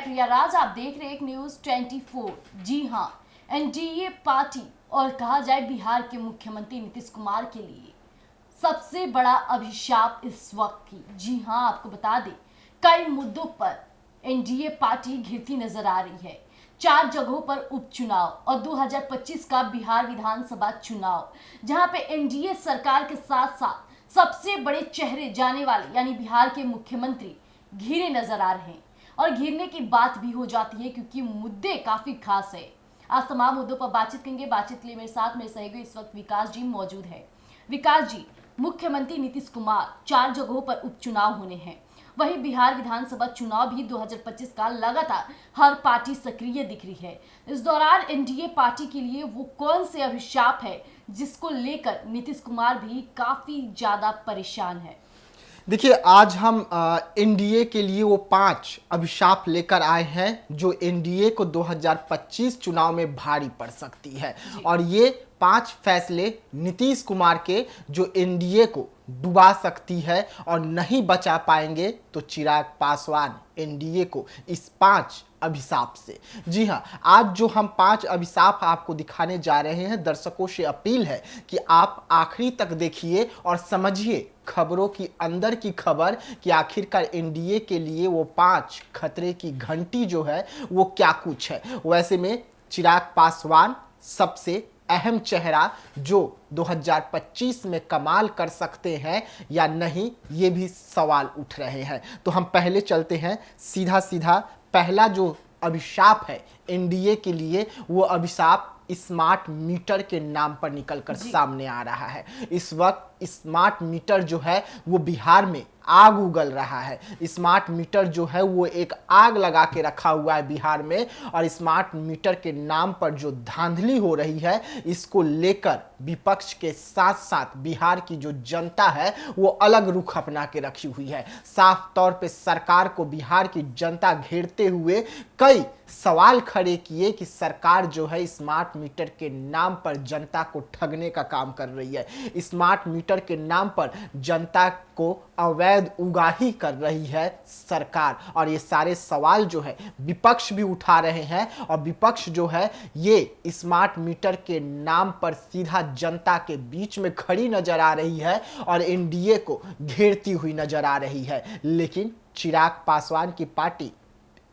मैं प्रिया राज, आप देख रहे हैं एक न्यूज 24। जी हां, एनडीए पार्टी और कहा जाए बिहार के मुख्यमंत्री नीतीश कुमार के लिए सबसे बड़ा अभिशाप इस वक्त की। जी हां, आपको बता दें कई मुद्दों पर एनडीए पार्टी घिरती नजर आ रही है। 4 जगहों पर उपचुनाव और 2025 का बिहार विधानसभा चुनाव, जहां पे एनडीए सरकार के साथ साथ सबसे बड़े चेहरे जाने वाले यानी बिहार के मुख्यमंत्री घिरे नजर आ रहे हैं। और घिरने की बात भी हो जाती है क्योंकि मुद्दे काफी खास है। आज तमाम मुद्दों पर बातचीत करेंगे। बातचीत के लिए मेरे साथ मेरे सहयोगी इस वक्त विकास जी मौजूद है। विकास जी, मुख्यमंत्री नीतीश कुमार 4 जगहों पर उपचुनाव होने हैं, वही बिहार विधानसभा चुनाव भी 2025 का लगातार हर पार्टी सक्रिय दिख रही है। इस दौरान एनडीए पार्टी के लिए वो कौन से अभिशाप है जिसको लेकर नीतीश कुमार भी काफी ज्यादा परेशान है? देखिए, आज हम एनडीए के लिए वो 5 अभिशाप लेकर आए हैं जो एनडीए को 2025 चुनाव में भारी पड़ सकती है। और ये 5 फैसले नीतीश कुमार के जो एनडीए को डुबा सकती है और नहीं बचा पाएंगे तो चिराग पासवान एनडीए को इस 5 अभिशाप से। जी हाँ, आज जो हम 5 अभिशाप आपको दिखाने जा रहे हैं, दर्शकों से अपील है कि आप आखिरी तक देखिए और समझिए खबरों की अंदर की खबर कि आखिरकार एनडीए के लिए वो 5 खतरे की घंटी जो है वो क्या कुछ है। वैसे में चिराग पासवान सबसे अहम चेहरा जो 2025 में कमाल कर सकते हैं या नहीं, ये भी सवाल उठ रहे हैं। तो हम पहले चलते हैं सीधा सीधा। पहला जो अभिशाप है एनडीए के लिए, वो अभिशाप स्मार्ट मीटर के नाम पर निकलकर सामने आ रहा है। इस वक्त स्मार्ट मीटर जो है वो बिहार में आग उगल रहा है। स्मार्ट मीटर जो है वो एक आग लगा के रखा हुआ है बिहार में। और स्मार्ट मीटर के नाम पर जो धांधली हो रही है, इसको लेकर विपक्ष के साथ साथ बिहार की जो जनता है वो अलग रुख अपना के रखी हुई है। साफ तौर पे सरकार को बिहार की जनता घेरते हुए कई सवाल खड़े किए कि सरकार जो है स्मार्ट मीटर के नाम पर जनता को ठगने का काम कर रही है। स्मार्ट मीटर के नाम पर जनता को अवैध उगाही कर रही है सरकार। और ये सारे सवाल जो है विपक्ष भी उठा रहे हैं। और विपक्ष जो है ये स्मार्ट मीटर के नाम पर सीधा जनता के बीच में खड़ी नजर आ रही है और एनडीए को घेरती हुई नजर आ रही है। लेकिन चिराग पासवान की पार्टी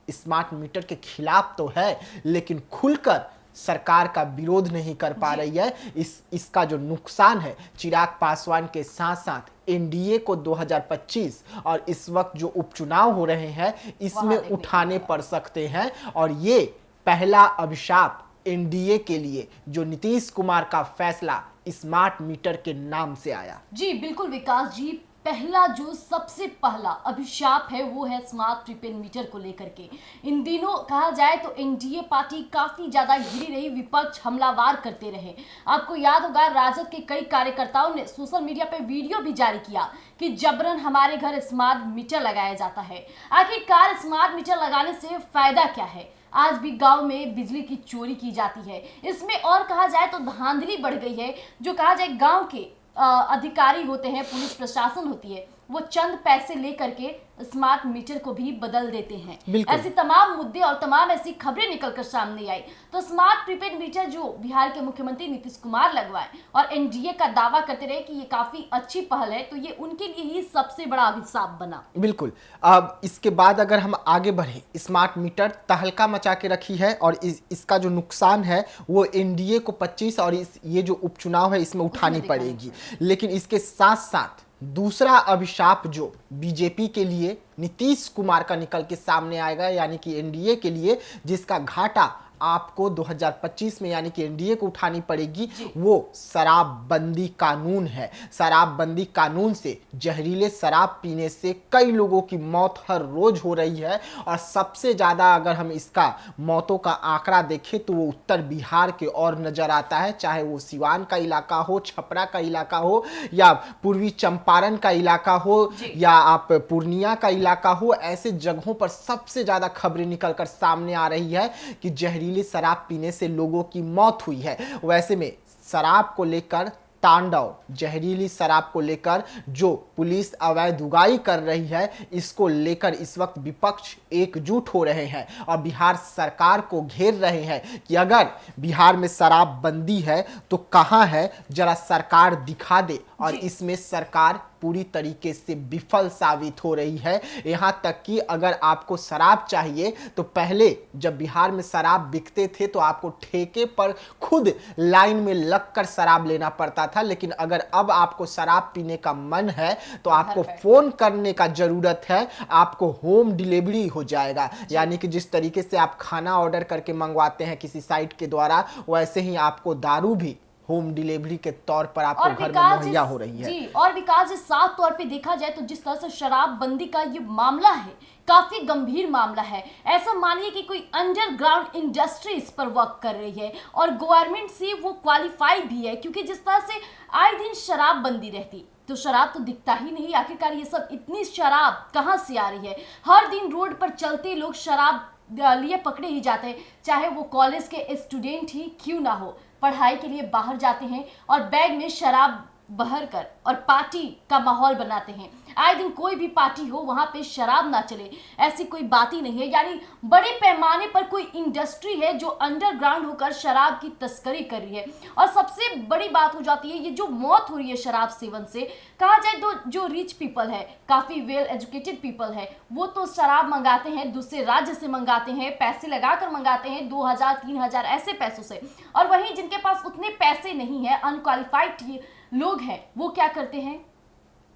स्मार्ट मीटर के खिलाफ तो है, लेकिन खुलकर सरकार का विरोध नहीं कर पा रही है। इसका जो नुकसान है चिराग पासवान के साथ साथ एनडीए को 2025 और इस वक्त जो उपचुनाव हो रहे हैं इसमें उठाने पड़ सकते हैं। और ये पहला अभिशाप एनडीए के लिए जो नीतीश कुमार का फैसला स्मार्ट मीटर के नाम से आया। जी बिल्कुल विकास जी, पहला जो सबसे पहला अभिशाप है वो है स्मार्ट प्रीपेड मीटर को लेकर के। इन दिनों कहा जाए तो एनडीए पार्टी काफी ज्यादा घिरी रही, विपक्ष हमलावार करते रहे। आपको याद होगा राजद के कई कार्यकर्ताओं ने सोशल मीडिया पे वीडियो भी जारी किया कि जबरन हमारे घर स्मार्ट मीटर लगाया जाता है। आखिरकार स्मार्ट मीटर लगाने से फायदा क्या है? आज भी गांव में बिजली की चोरी की जाती है। इसमें और कहा जाए तो धांधली बढ़ गई है। जो कहा जाए गांव के अधिकारी होते हैं, पुलिस प्रशासन होती है, वो चंद पैसे लेकर के स्मार्ट मीटर को भी बदल देते हैं। ऐसी तमाम मुद्दे और तमाम ऐसी खबरें निकलकर सामने आई। तो स्मार्ट प्रीपेड मीटर जो बिहार के मुख्यमंत्री नीतीश कुमार लगवाए और एनडीए का दावा करते रहे कि ये काफी अच्छी पहल है, तो ये उनके लिए ही सबसे बड़ा अभिशाप बना। बिल्कुल। अब इसके बाद अगर हम आगे बढ़े, स्मार्ट मीटर तहलका मचा के रखी है और इसका जो नुकसान है वो एनडीए को 25 और ये जो उपचुनाव है इसमें उठानी पड़ेगी। लेकिन इसके साथ साथ दूसरा अभिशाप जो बीजेपी के लिए नीतीश कुमार का निकल के सामने आएगा, यानी कि एनडीए के लिए जिसका घाटा आपको 2025 में यानी कि एनडीए को उठानी पड़ेगी, वो शराबबंदी कानून है। शराबबंदी कानून से जहरीले शराब पीने से कई लोगों की मौत हर रोज हो रही है। और सबसे ज़्यादा अगर हम इसका मौतों का आंकड़ा देखें तो वो उत्तर बिहार के और नज़र आता है, चाहे वो सिवान का इलाका हो, छपरा का इलाका हो, या पूर्वी चंपारण का इलाका हो, या आप पूर्णिया का इलाका हो। ऐसे जगहों पर सबसे ज़्यादा खबरें निकलकर सामने आ रही है कि जहरीली शराब पीने से लोगों की मौत हुई है। वैसे में शराब को लेकर तांडव जहरीली शराब को लेकर जो पुलिस अवैध उगाई कर रही है, इसको लेकर इस वक्त विपक्ष एकजुट हो रहे हैं और बिहार सरकार को घेर रहे हैं कि अगर बिहार में शराबबंदी है तो कहां है, जरा सरकार दिखा दे। और इसमें सरकार पूरी तरीके से विफल साबित हो रही है। यहां तक कि अगर आपको शराब चाहिए तो पहले जब बिहार में शराब बिकते थे तो आपको ठेके पर खुद लाइन में लगकर शराब लेना पड़ता था, लेकिन अगर अब आपको शराब पीने का मन है तो आपको फोन करने का जरूरत है, आपको होम डिलीवरी हो जाएगा। यानी कि जिस तरीके से आप खाना ऑर्डर करके मंगवाते हैं किसी साइट के द्वारा, वैसे ही आपको दारू भी होम डिलीवरी के तौर पर आपको घर में मुहैया हो रही है। जी, और विकास इस साफ तौर पे देखा जाए तो जिस तरह से शराबबंदी का ये मामला है, काफी गंभीर मामला है। ऐसा मानिए कि कोई अंडरग्राउंड इंडस्ट्री इस पर वर्क कर रही है और गवर्नमेंट से वो क्वालिफाइड भी है, क्योंकि जिस तरह से आए दिन शराबबंदी रहती तो शराब तो दिखता ही नहीं। आखिरकार ये सब इतनी शराब कहाँ से आ रही है? हर दिन रोड पर चलते लोग शराब लिए पकड़े ही जाते हैं, चाहे वो कॉलेज के स्टूडेंट ही क्यों ना हो, पढ़ाई के लिए बाहर जाते हैं और बैग में शराब बहर कर और पार्टी का माहौल बनाते हैं। आए दिन कोई भी पार्टी हो वहां पे शराब ना चले, ऐसी कोई बात ही नहीं है। यानी बड़े पैमाने पर कोई इंडस्ट्री है जो अंडरग्राउंड होकर शराब की तस्करी कर रही है। और सबसे बड़ी बात हो जाती है ये जो मौत हो रही है शराब सेवन से, कहा जाए तो जो रिच पीपल है, काफी वेल एजुकेटेड पीपल है, वो तो शराब मंगाते हैं, दूसरे राज्य से मंगाते हैं, पैसे लगाकर मंगाते हैं 2000-3000 ऐसे पैसों से। और वहीं जिनके पास उतने पैसे नहीं है, अनक्वालिफाइड लोग हैं, वो क्या करते हैं,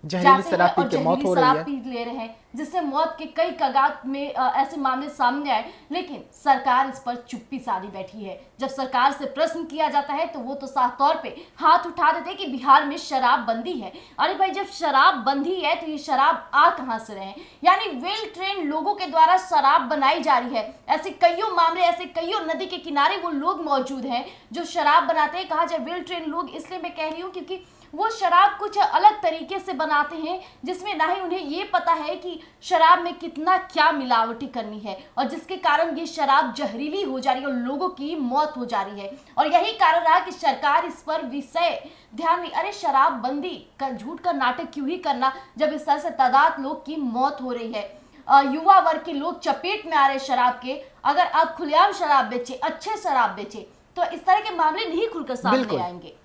जहरीली शराब पी के मौत हो रही है, पी ले रहे हैं, जिससे मौत के कई कगार में ऐसे मामले सामने आए। लेकिन सरकार इस पर चुप्पी साधी बैठी है। जब सरकार से प्रश्न किया जाता है तो वो तो साफ तौर पे हाथ उठा देते कि बिहार में शराबबंदी है। अरे भाई, जब शराबबंदी है तो ये शराब आ कहां से रहे? यानी वेल ट्रेन लोगों के द्वारा शराब बनाई जा रही है। ऐसे कईयों मामले, ऐसे कईयों नदी के किनारे वो लोग मौजूद हैं जो शराब बनाते हैं। कहा जाए वेल ट्रेन लोग, इसलिए मैं कह रही हूँ क्योंकि वो शराब कुछ अलग तरीके से बनाते हैं जिसमें ना ही उन्हें ये पता है कि शराब में कितना क्या मिलावटी करनी है, और जिसके कारण ये शराब जहरीली हो जा रही है और लोगों की मौत हो जा रही है। और यही कारण रहा कि सरकार इस पर विषय ध्यान नहीं। अरे शराबबंदी का झूठ का नाटक क्यों ही करना जब इस तरह से तादाद लोग की मौत हो रही है। युवा वर्ग के लोग चपेट में आ रहे शराब के। अगर आप खुलेआम शराब बेचे, अच्छे शराब बेचे, तो इस तरह के मामले नहीं खुलकर सामने आएंगे।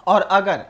और अगर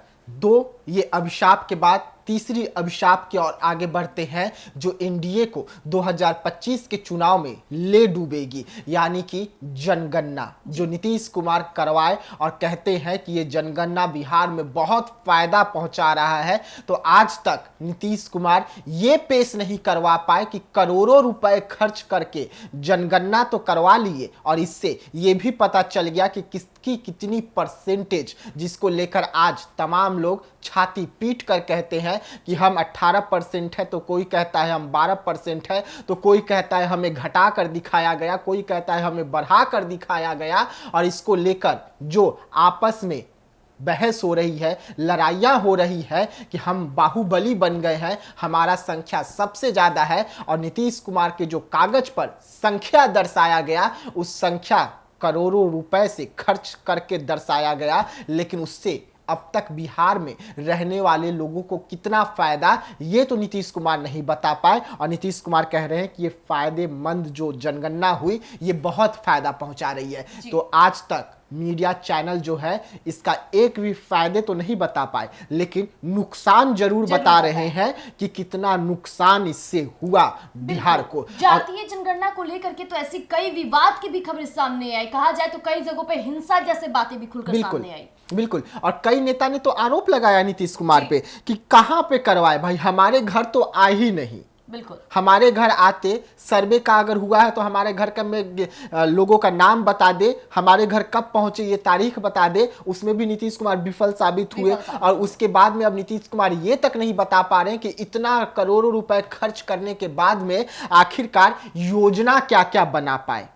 ये अभिशाप के बाद तीसरी अभिशाप की ओर आगे बढ़ते हैं जो एनडीए को 2025 के चुनाव में ले डूबेगी, यानी कि जनगणना जो नीतीश कुमार करवाए और कहते हैं कि ये जनगणना बिहार में बहुत फायदा पहुंचा रहा है। तो आज तक नीतीश कुमार ये पेश नहीं करवा पाए कि करोड़ों रुपए खर्च करके जनगणना तो करवा लिए और इससे ये भी पता चल गया कि किसकी कितनी परसेंटेज, जिसको लेकर आज तमाम लोग छाती पीट कर कहते हैं कि हम 18% है, तो कोई कहता है हम 12% है, तो कोई कहता है हमें घटा कर दिखाया गया, कोई कहता है हमें बढ़ा कर दिखाया गया। और इसको लेकर जो आपस में बहस हो रही है, लड़ाइयाँ हो रही है कि हम बाहुबली बन गए हैं, हमारा संख्या सबसे ज़्यादा है। और नीतीश कुमार के जो कागज पर संख्या दर्शाया गया, उस संख्या करोड़ों रुपए से खर्च करके दर्शाया गया, लेकिन उससे अब तक बिहार में रहने वाले लोगों को कितना फायदा, ये तो नीतीश कुमार नहीं बता पाए। और नीतीश कुमार कह रहे हैं कि ये फायदेमंद जो जनगणना हुई, ये बहुत फायदा पहुंचा रही है। तो आज तक मीडिया चैनल जो है इसका एक भी फायदे तो नहीं बता पाए, लेकिन नुकसान जरूर बता रहे हैं कि कितना नुकसान इससे हुआ बिहार को। जातीय जनगणना को लेकर के तो ऐसी कई विवाद की भी खबरें सामने आई। कहा जाए तो कई जगहों पे हिंसा जैसे बातें भी खुलकर सामने आई। बिल्कुल, और कई नेता ने तो आरोप लगाया नीतीश कुमार पे कि कहां पे करवाए भाई, हमारे घर तो आए ही नहीं। बिल्कुल, हमारे घर आते, सर्वे का अगर हुआ है तो हमारे घर का में लोगों का नाम बता दे, हमारे घर कब पहुंचे ये तारीख बता दे। उसमें भी नीतीश कुमार विफल साबित हुए। और उसके बाद में अब नीतीश कुमार ये तक नहीं बता पा रहे हैं कि इतना करोड़ों रुपए खर्च करने के बाद में आखिरकार योजना क्या क्या बना पाए।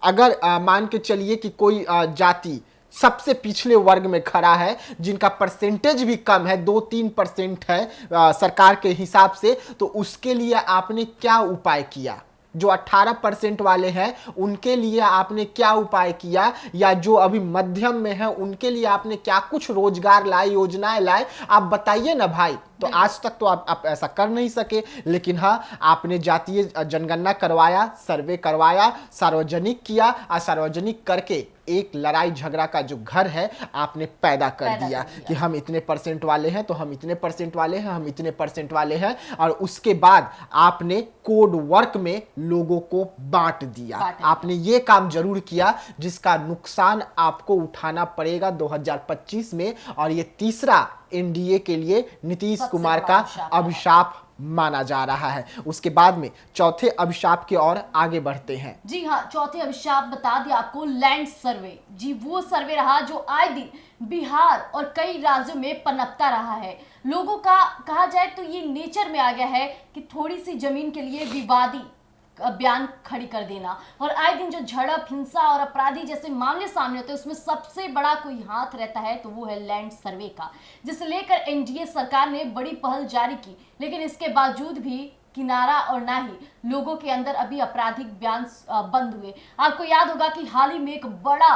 अगर मान के चलिए कि कोई जाति सबसे पिछले वर्ग में खड़ा है, जिनका परसेंटेज भी कम है, 2-3% है सरकार के हिसाब से, तो उसके लिए आपने क्या उपाय किया? जो 18% वाले हैं उनके लिए आपने क्या उपाय किया, या जो अभी मध्यम में है उनके लिए आपने क्या कुछ रोजगार लाए, योजनाएं लाए, आप बताइए ना भाई। तो आज तक तो आप ऐसा कर नहीं सके, लेकिन हाँ आपने जातीय जनगणना करवाया, सर्वे करवाया, सार्वजनिक किया, और सार्वजनिक करके एक लड़ाई झगड़ा का जो घर है आपने पैदा कर दिया कि हम इतने परसेंट वाले हैं, तो हम इतने परसेंट वाले हैं, हम इतने परसेंट वाले हैं, और उसके बाद आपने कोड वर्क में लोगों को बांट दिया। आपने ये काम जरूर किया जिसका नुकसान आपको उठाना पड़ेगा 2025 में, और ये तीसरा एनडीए के लिए नीतीश कुमार का अभिशाप माना जा रहा है। उसके बाद में चौथे अभिशाप की ओर आगे बढ़ते हैं। जी हाँ, चौथे अभिशाप बता दिया आपको, लैंड सर्वे। जी वो सर्वे रहा जो आए दिन बिहार और कई राज्यों में पनपता रहा है। लोगों का कहा जाए तो ये नेचर में आ गया है कि थोड़ी सी जमीन के लिए विवादी बयान खड़ी कर देना, और आए दिन जो झड़प, हिंसा और अपराधी जैसे मामले सामने होते हैं उसमें सबसे बड़ा कोई हाथ रहता है तो वो है लैंड सर्वे का, जिसे लेकर एनडीए सरकार ने बड़ी पहल जारी की। लेकिन इसके बावजूद भी किनारा और ना ही लोगों के अंदर अभी आपराधिक बयान बंद हुए। आपको याद होगा कि हाल ही में एक बड़ा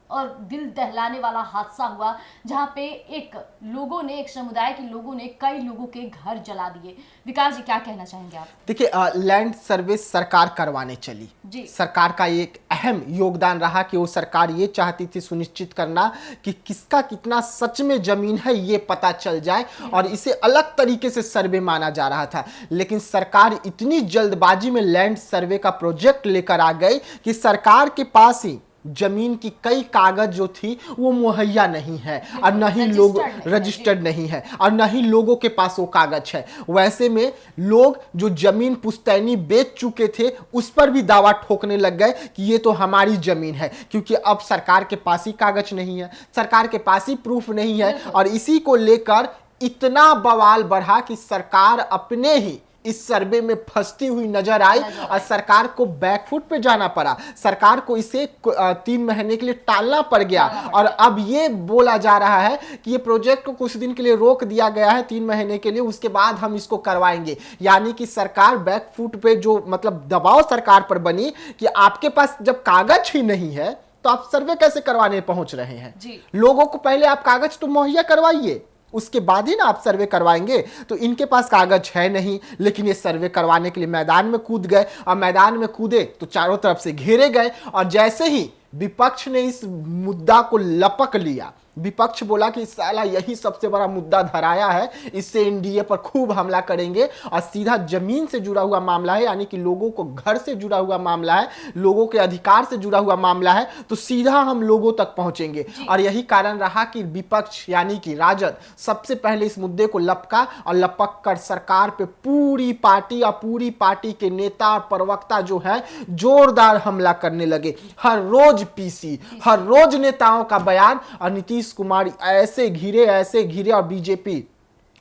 और दिल दहलाने वाला हादसा हुआ जहां पे एक समुदाय के लोगों ने कई लोगों के घर जला दिए। विकास जी क्या कहना चाहेंगे आप? देखिए, लैंड सर्वे सरकार करवाने चली जी। सरकार का एक अहम योगदान रहा कि वो सरकार ये चाहती थी सुनिश्चित करना कि किसका कितना सच में जमीन है ये पता चल जाए, और इसे अलग तरीके से सर्वे माना जा रहा था। लेकिन सरकार इतनी जल्दबाजी में लैंड सर्वे का प्रोजेक्ट लेकर आ गई कि सरकार के पास ही जमीन की कई कागज जो थी वो मुहैया नहीं है, और न ही लोग रजिस्टर्ड नहीं है, और न ही लोगों के पास वो कागज है। वैसे में लोग जो जमीन पुश्तैनी बेच चुके थे उस पर भी दावा ठोकने लग गए कि ये तो हमारी जमीन है, क्योंकि अब सरकार के पास ही कागज नहीं है, सरकार के पास ही प्रूफ नहीं है। और इसी को लेकर इतना बवाल बढ़ा कि सरकार अपने ही इस सर्वे में फंसती हुई नजर आई, और सरकार को बैकफुट पे जाना पड़ा। सरकार को इसे 3 महीने के लिए टालना पड़ गया, और अब ये बोला जा रहा है कि ये प्रोजेक्ट को कुछ दिन के लिए रोक दिया गया है 3 महीने के लिए, उसके बाद हम इसको करवाएंगे। यानी कि सरकार बैकफुट पे, जो मतलब दबाव सरकार पर बनी कि आपके पास जब कागज ही नहीं है तो आप सर्वे कैसे करवाने पहुंच रहे हैं जी। लोगों को पहले आप कागज तो मुहैया करवाइए, उसके बाद ही ना आप सर्वे करवाएंगे। तो इनके पास कागज है नहीं, लेकिन ये सर्वे करवाने के लिए मैदान में कूद गए, और मैदान में कूदे तो चारों तरफ से घेरे गए। और जैसे ही विपक्ष ने इस मुद्दा को लपक लिया, विपक्ष बोला कि साला यही सबसे बड़ा मुद्दा धराया है, इससे एनडीए पर खूब हमला करेंगे, और सीधा जमीन से जुड़ा हुआ मामला है, यानी कि लोगों को घर से जुड़ा हुआ मामला है, लोगों के अधिकार से जुड़ा हुआ मामला है, तो सीधा हम लोगों तक पहुंचेंगे। और यही कारण रहा कि विपक्ष यानी कि राजद सबसे पहले इस मुद्दे को लपका, और लपक कर सरकार पे पूरी पार्टी और पूरी पार्टी के नेता और प्रवक्ता जो है जोरदार हमला करने लगे। हर रोज पीसी, हर रोज नेताओं का बयान, और नीतीश कुमार ऐसे घिरे, और बीजेपी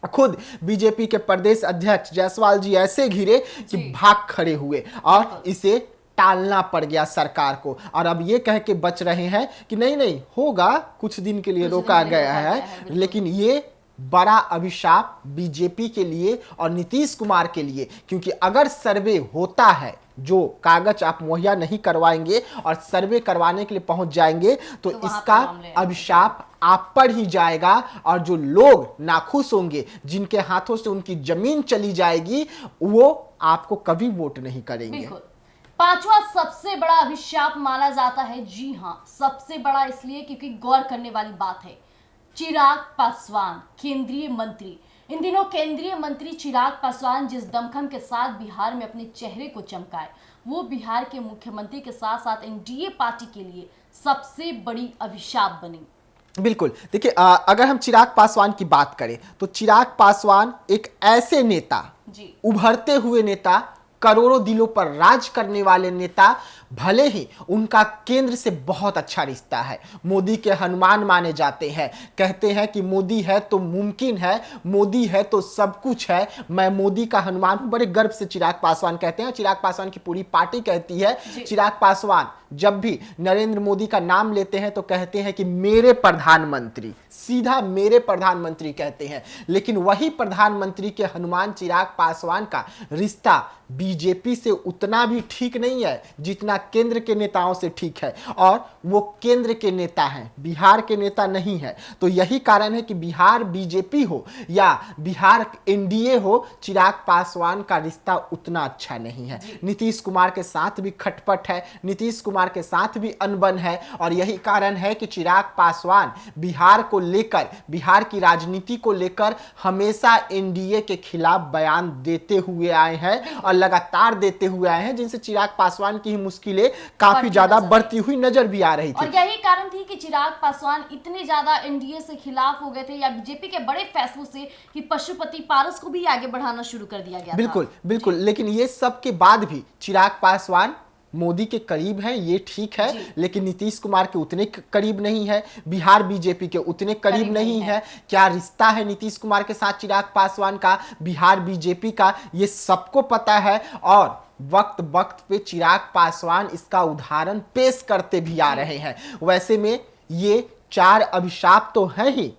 खुद बीजेपी के प्रदेश अध्यक्ष जायसवाल जी ऐसे घिरे कि भाग खड़े हुए, और इसे टालना पड़ गया सरकार को। और अब ये कह के बच रहे हैं कि नहीं होगा, कुछ दिन के लिए रोका गया है। लेकिन ये बड़ा अभिशाप बीजेपी के लिए और नीतीश कुमार के लिए, क्योंकि अगर सर्वे होता है, जो कागज आप मुहैया नहीं करवाएंगे और सर्वे करवाने के लिए पहुंच जाएंगे, तो इसका अभिशाप आप पर ही जाएगा, और जो लोग नाखुश होंगे, जिनके हाथों से उनकी जमीन चली जाएगी, वो आपको कभी वोट नहीं करेंगे। पांचवा सबसे बड़ा अभिशाप माना जाता है, जी हाँ सबसे बड़ा इसलिए क्योंकि गौर करने वाली बात है। चिराग पासवान केंद्रीय मंत्री, इन दिनों केंद्रीय मंत्री चिराग पासवान जिस दमखम के साथ बिहार में अपने चेहरे को चमकाए, वो बिहार के मुख्यमंत्री के साथ साथ एनडीए पार्टी के लिए सबसे बड़ी अभिशाप बनी। बिल्कुल, देखिए, अगर हम चिराग पासवान की बात करें तो चिराग पासवान एक ऐसे नेता, उभरते हुए नेता, करोड़ों दिलों पर राज करने वाले नेता, भले ही उनका केंद्र से बहुत अच्छा रिश्ता है, मोदी के हनुमान माने जाते हैं, कहते हैं कि मोदी है तो मुमकिन है, मोदी है तो सब कुछ है, मैं मोदी का हनुमान हूं, बड़े गर्व से चिराग पासवान कहते हैं। चिराग पासवान की पूरी पार्टी कहती है चिराग पासवान जब भी नरेंद्र मोदी का नाम लेते हैं तो कहते हैं कि मेरे प्रधानमंत्री, सीधा मेरे प्रधानमंत्री कहते हैं। लेकिन वही प्रधानमंत्री के हनुमान चिराग पासवान का रिश्ता बीजेपी से उतना भी ठीक नहीं है जितना केंद्र के नेताओं से ठीक है, और वो केंद्र के नेता हैं, बिहार के नेता नहीं है। तो यही कारण है कि बिहार बीजेपी हो या बिहार एनडीए हो, चिराग पासवान का रिश्ता उतना अच्छा नहीं है। नीतीश कुमार के साथ भी खटपट है, नीतीश कुमार के साथ भी अनबन है, और यही कारण है कि चिराग पासवान बिहार को लेकर, बिहार की राजनीति को लेकर हमेशा एनडीए के खिलाफ बयान देते हुए आए हैं और लगातार देते हुए आए हैं, जिनसे चिराग पासवान की मुश्किलें काफी ज्यादा बढ़ती हुई नजर भी आ रही थी। और यही कारण थी कि चिराग पासवान इतने ज्यादा एनडीए से खिलाफ हो गए थे या बीजेपी के बड़े फैसलों से कि पशुपति पारस को भी आगे बढ़ाना शुरू कर दिया गया। बिल्कुल बिल्कुल, लेकिन ये सब के बाद भी चिराग पासवान मोदी के करीब हैं, ये ठीक है, लेकिन नीतीश कुमार के उतने करीब नहीं है, बिहार बीजेपी के उतने करीब नहीं है। क्या रिश्ता है नीतीश कुमार के साथ चिराग पासवान का, बिहार बीजेपी का, ये सबको पता है, और वक्त वक्त पे चिराग पासवान इसका उदाहरण पेश करते भी आ रहे हैं। वैसे में ये 4 अभिशाप तो है ही,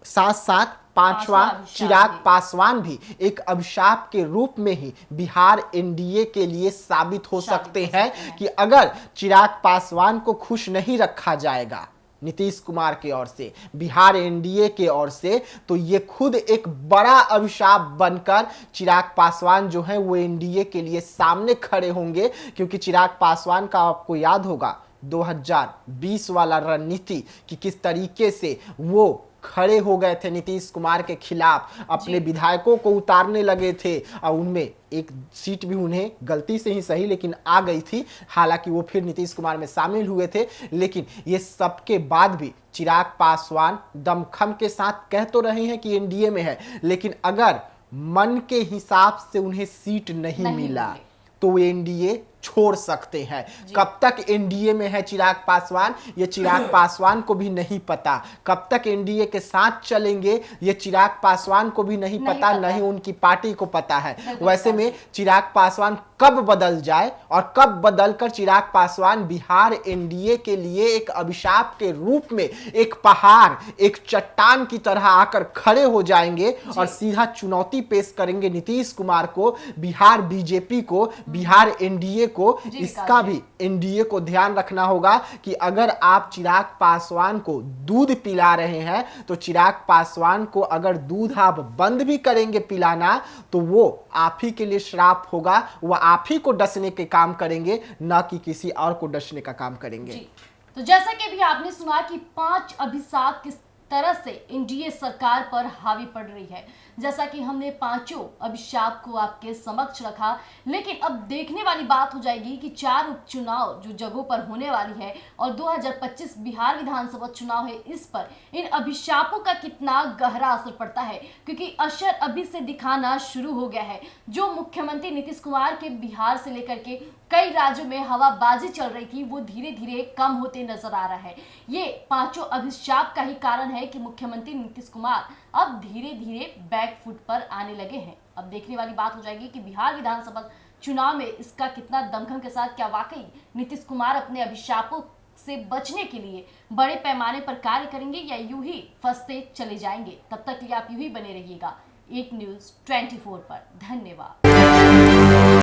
साथ साथ 5वां चिराग पासवान भी एक अभिशाप के रूप में ही बिहार एनडीए के लिए साबित हो सकते हैं कि अगर चिराग पासवान को खुश नहीं रखा जाएगा नीतीश कुमार की ओर से, बिहार एनडीए के ओर से, तो ये खुद एक बड़ा अभिशाप बनकर चिराग पासवान जो है वो एनडीए के लिए सामने खड़े होंगे। क्योंकि चिराग पासवान का आपको याद होगा 2020 वाला रणनीति कि किस तरीके से वो खड़े हो गए थे नीतीश कुमार के खिलाफ, अपने विधायकों को उतारने लगे थे, और उनमें एक सीट भी उन्हें गलती से ही सही लेकिन आ गई थी, हालांकि वो फिर नीतीश कुमार में शामिल हुए थे। लेकिन ये सब के बाद भी चिराग पासवान दमखम के साथ कह तो रहे हैं कि एनडीए में है, लेकिन अगर मन के हिसाब से उन्हें सीट नहीं मिला तो एनडीए छोड़ सकते हैं। कब तक एनडीए में है चिराग पासवान, ये चिराग पासवान को भी नहीं पता। कब तक एनडीए के साथ चलेंगे ये चिराग पासवान को भी नहीं पता, नहीं उनकी पार्टी को पता है। वैसे में चिराग पासवान कब बदल जाए और कब बदलकर चिराग पासवान बिहार एनडीए के लिए एक अभिशाप के रूप में, एक पहाड़, एक चट्टान की तरह आकर खड़े हो जाएंगे और सीधा चुनौती पेश करेंगे नीतीश कुमार को, बिहार बीजेपी को, बिहार एनडीए को, इसका भी एनडीए को ध्यान रखना होगा कि अगर आप चिराग पासवान को दूध पिला रहे हैं तो चिराग पासवान को अगर दूध आप बंद भी करेंगे पिलाना तो वो आप ही के लिए श्राप होगा, वो आप ही को डसने के काम करेंगे, ना कि किसी और को डसने का काम करेंगे। तो जैसा कि भी आपने सुना कि 5 अभिशाप किस तरह से एनडीए सरकार पर हावी पड़ रही है, जैसा कि हमने 5 अभिशाप को आपके समक्ष रखा। लेकिन अब देखने वाली बात हो जाएगी कि 4 उपचुनाव जो जगहों पर होने वाली है और 2025 बिहार विधानसभा चुनाव है, इस पर इन अभिशापों का कितना गहरा असर पड़ता है, क्योंकि असर अभी से दिखाना शुरू हो गया है। जो मुख्यमंत्री नीतीश कुमार के बिहार से लेकर के कई राज्यों में हवाबाजी चल रही थी, वो धीरे धीरे कम होते नजर आ रहा है। ये 5 अभिशाप का ही कारण है कि मुख्यमंत्री नीतीश कुमार अब धीरे धीरे बैकफुट पर आने लगे हैं। अब देखने वाली बात हो जाएगी कि बिहार विधानसभा चुनाव में इसका कितना दमखम के साथ क्या वाकई नीतीश कुमार अपने अभिशापों से बचने के लिए बड़े पैमाने पर कार्य करेंगे या यूं ही फंसते चले जाएंगे। तब तक के लिए आप यूं ही बने रहिएगा एक न्यूज़ 24 पर। धन्यवाद।